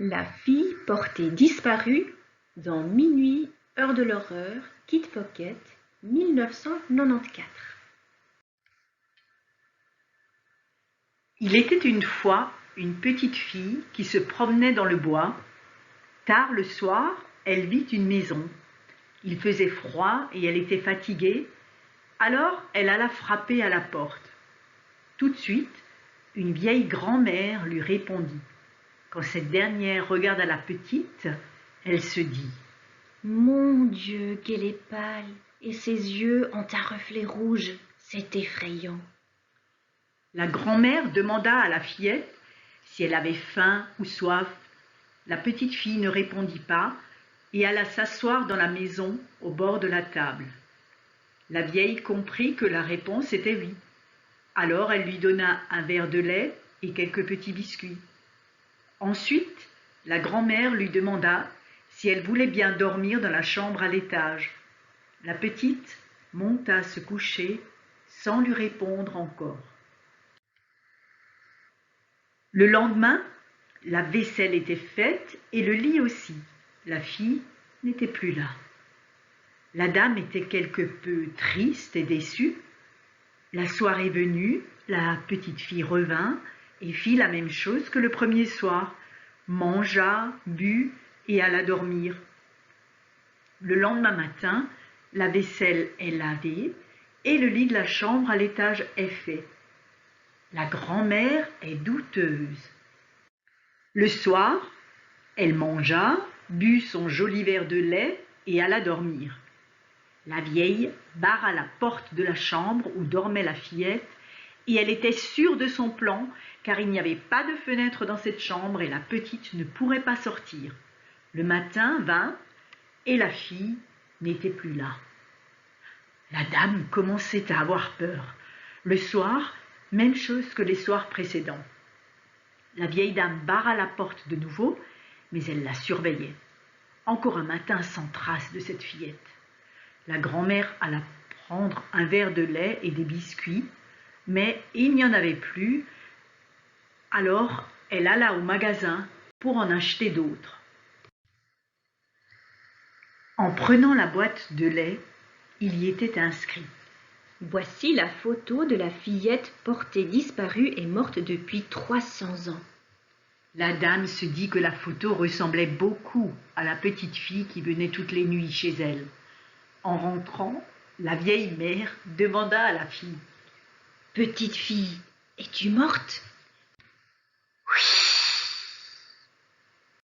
La fille portée disparue dans Minuit, heure de l'horreur, Kit Pocket, 1994. Il était une fois une petite fille qui se promenait dans le bois. Tard le soir, elle vit une maison. Il faisait froid et elle était fatiguée. Alors elle alla frapper à la porte. Tout de suite, une vieille grand-mère lui répondit. Quand cette dernière regarda la petite, elle se dit: Mon Dieu, qu'elle est pâle, et ses yeux ont un reflet rouge, c'est effrayant. La grand-mère demanda à la fillette si elle avait faim ou soif. La petite fille ne répondit pas et alla s'asseoir dans la maison au bord de la table. La vieille comprit que la réponse était oui. Alors elle lui donna un verre de lait et quelques petits biscuits. Ensuite, la grand-mère lui demanda si elle voulait bien dormir dans la chambre à l'étage. La petite monta se coucher sans lui répondre encore. Le lendemain, la vaisselle était faite et le lit aussi. La fille n'était plus là. La dame était quelque peu triste et déçue. La soirée venue, la petite fille revint et fit la même chose que le premier soir, mangea, but et alla dormir. Le lendemain matin, la vaisselle est lavée et le lit de la chambre à l'étage est fait. La grand-mère est douteuse. Le soir, elle mangea, but son joli verre de lait et alla dormir. La vieille barra la porte de la chambre où dormait la fillette et elle était sûre de son plan car il n'y avait pas de fenêtre dans cette chambre et la petite ne pourrait pas sortir. Le matin vint et la fille n'était plus là. La dame commençait à avoir peur. Le soir, même chose que les soirs précédents. La vieille dame barra la porte de nouveau, mais elle la surveillait. Encore un matin sans trace de cette fillette. La grand-mère alla prendre un verre de lait et des biscuits, mais il n'y en avait plus. Alors elle alla au magasin pour en acheter d'autres. En prenant la boîte de lait, il y était inscrit: Voici la photo de la fillette portée disparue et morte depuis 300 ans. La dame se dit que la photo ressemblait beaucoup à la petite fille qui venait toutes les nuits chez elle. En rentrant, la vieille mère demanda à la fille: Petite fille, es-tu morte? Oui,